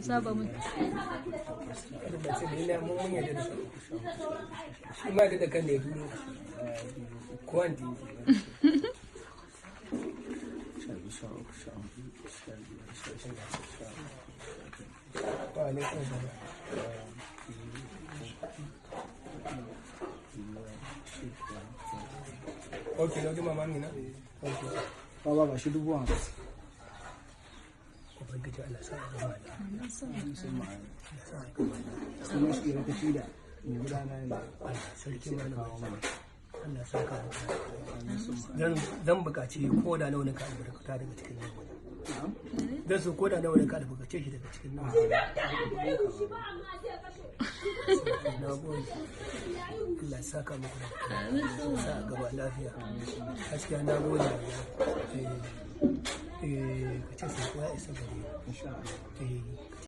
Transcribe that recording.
saba mun da ce ne mun yadda da shi ma da kan da ya duro kwanti ok na jima mami na ok ba ba shi 50,000 ubangiji Allah sa a gaba da sunan shi ya tafi da mai gudanar da sarki mana Allah sa ka zan bukaci ko da nawa ne ka albarkata daga cikin nan dan su ko da nawa ne ka albarkace shi daga cikin nan na gode Allah sa ka muku da sa a gaba lafiya gaskiya na gode ka ce sai ko ya isa gare insha Allah